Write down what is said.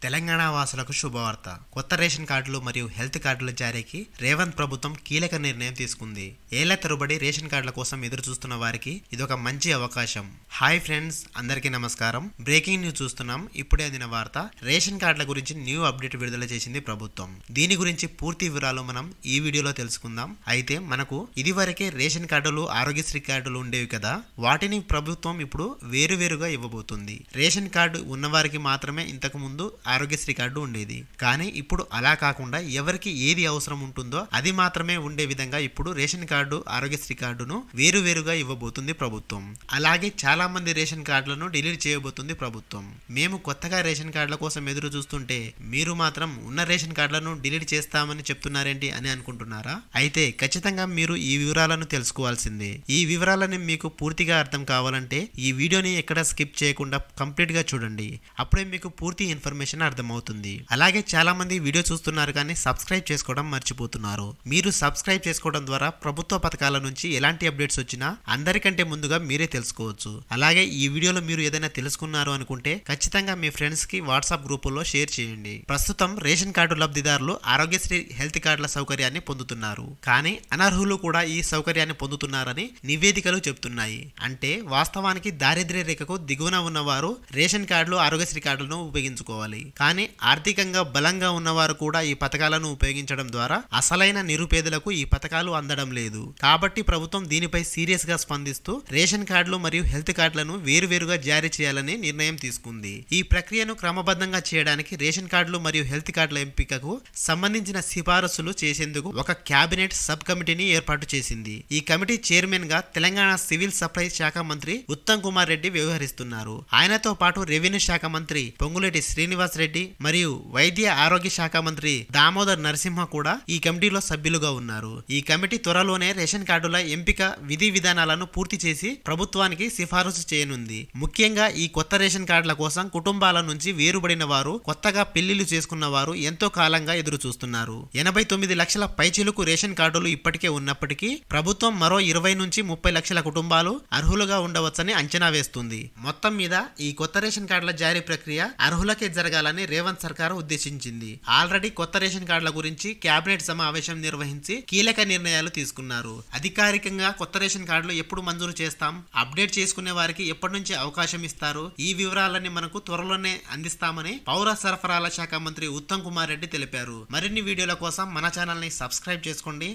తెలంగాణ వాసులకు శుభవార్త. కొత్త రేషన్ కార్డులు మరియు హెల్త్ కార్డుల జారీకి రేవంత్ ప్రభుత్వం కీలక నిర్ణయం తీసుకుంది. ఏళ్ల తరబడి రేషన్ కార్డుల కోసం ఎదురు చూస్తున్న వారికి ఇదొక మంచి అవకాశం. హాయ్ ఫ్రెండ్స్, అందరికీ నమస్కారం. బ్రేకింగ్ న్యూస్ చూస్తున్నాం. ఇప్పుడే అందిన వార్త. రేషన్ కార్డుల గురించి న్యూ అప్డేట్ విడుదల చేసింది ప్రభుత్వం. దీని గురించి పూర్తి వివరాలు మనం ఈ వీడియోలో తెలుసుకుందాం. అయితే మనకు ఇదివరకే రేషన్ కార్డులు, ఆరోగ్యశ్రీ కార్డులు ఉండేవి కదా, వాటిని ప్రభుత్వం ఇప్పుడు వేరువేరుగా ఇవ్వబోతుంది. రేషన్ కార్డు ఉన్నవారికి మాత్రమే ఇంతకు ముందు ఆరోగ్యశ్రీ కార్డు ఉండేది. కానీ ఇప్పుడు అలా కాకుండా ఎవరికి ఏది అవసరం ఉంటుందో అది మాత్రమే ఉండే విధంగా ఇప్పుడు రేషన్ కార్డు, ఆరోగ్యశ్రీ కార్డును వేరువేరుగా ఇవ్వబోతుంది ప్రభుత్వం. అలాగే చాలా మంది రేషన్ కార్డులను డిలీట్ చేయబోతుంది ప్రభుత్వం. మేము కొత్తగా రేషన్ కార్డుల కోసం ఎదురు చూస్తుంటే మీరు మాత్రం ఉన్న రేషన్ కార్డులను డిలీట్ చేస్తామని చెప్తున్నారేంటి అని అనుకుంటున్నారా? అయితే ఖచ్చితంగా మీరు ఈ వివరాలను తెలుసుకోవాల్సిందే. ఈ వివరాలను మీకు పూర్తిగా అర్థం కావాలంటే ఈ వీడియోని ఎక్కడ స్కిప్ చేయకుండా కంప్లీట్ గా చూడండి. అప్పుడే మీకు పూర్తి ఇన్ఫర్మేషన్ అర్థమవుతుంది. అలాగే చాలా మంది వీడియో చూస్తున్నారు కానీ సబ్స్క్రైబ్ చేసుకోవడం మర్చిపోతున్నారు. మీరు సబ్స్క్రైబ్ చేసుకోవడం ద్వారా ప్రభుత్వ పథకాల నుంచి ఎలాంటి అప్డేట్స్ వచ్చినా అందరికంటే ముందుగా మీరే తెలుసుకోవచ్చు. అలాగే ఈ వీడియోలో మీరు ఏదైనా తెలుసుకున్నారు అనుకుంటే ఖచ్చితంగా మీ ఫ్రెండ్స్ కి వాట్సాప్ గ్రూపుల్లో షేర్ చేయండి. ప్రస్తుతం రేషన్ కార్డు లబ్ధిదారులు ఆరోగ్యశ్రీ హెల్త్ కార్డుల సౌకర్యాన్ని పొందుతున్నారు. కానీ అనర్హులు కూడా ఈ సౌకర్యాన్ని పొందుతున్నారని నివేదికలు చెబుతున్నాయి. అంటే వాస్తవానికి దారిద్ర్య రేఖకు దిగువన ఉన్నవారు రేషన్ కార్డులు, ఆరోగ్యశ్రీ కార్డులను ఉపయోగించుకోవాలి. కానీ ఆర్థికంగా బలంగా ఉన్నవారు కూడా ఈ పథకాలను ఉపయోగించడం ద్వారా అసలైన నిరుపేదలకు ఈ పథకాలు అందడం లేదు. కాబట్టి ప్రభుత్వం దీనిపై సీరియస్ గా స్పందిస్తూ రేషన్ కార్డులు మరియు హెల్త్ కార్డులను వేరువేరుగా జారీ చేయాలని నిర్ణయం తీసుకుంది. ఈ ప్రక్రియను క్రమబద్ధంగా చేయడానికి రేషన్ కార్డులు మరియు హెల్త్ కార్డుల ఎంపికకు సంబంధించిన సిఫారసులు చేసేందుకు ఒక కేబినెట్ సబ్ కమిటీని ఏర్పాటు చేసింది. ఈ కమిటీ చైర్మన్ గా తెలంగాణ సివిల్ సప్లైస్ శాఖ మంత్రి ఉత్తమ్ కుమార్ రెడ్డి వ్యవహరిస్తున్నారు. ఆయనతో పాటు రెవెన్యూ శాఖ మంత్రి పొంగులేటి శ్రీనివాస్ రెడ్డి మరియు వైద్య ఆరోగ్య శాఖ మంత్రి దామోదర్ నరసింహ కూడా ఈ కమిటీలో సభ్యులుగా ఉన్నారు. ఈ కమిటీ త్వరలోనే రేషన్ కార్డుల ఎంపిక విధి విధానాలను పూర్తి చేసి ప్రభుత్వానికి సిఫారసు చేయనుంది. ముఖ్యంగా ఈ కొత్త రేషన్ కార్డుల కోసం కుటుంబాల నుంచి వేరుబడిన వారు, కొత్తగా పెళ్లిళ్లు చేసుకున్న వారు ఎంతో కాలంగా ఎదురు చూస్తున్నారు. 89 లక్షల పైచిలుకు రేషన్ కార్డులు ఇప్పటికే ఉన్నప్పటికీ ప్రభుత్వం మరో 20 నుంచి 30 లక్షల కుటుంబాలు అర్హులుగా ఉండవచ్చని అంచనా వేస్తుంది. మొత్తం మీద ఈ కొత్త రేషన్ కార్డుల జారీ ప్రక్రియ అర్హులకే జరగాలని రేవంత్ సర్కారు ఉద్దేశించింది. ఆల్రెడీ కొత్త రేషన్ కార్డుల గురించి కేబినెట్ సమావేశం నిర్వహించి కీలక నిర్ణయాలు తీసుకున్నారు. అధికారికంగా కొత్త రేషన్ కార్డులు ఎప్పుడు మంజూరు చేస్తాం, అప్డేట్ చేసుకునే వారికి ఎప్పటి నుంచి అవకాశం ఇస్తారు, ఈ వివరాలన్నీ మనకు త్వరలోనే అందిస్తామని పౌర సరఫరాల శాఖ మంత్రి ఉత్తమ్ కుమార్ రెడ్డి తెలిపారు. మరిన్ని వీడియోల కోసం మన ఛానల్ ని సబ్స్క్రైబ్ చేసుకోండి.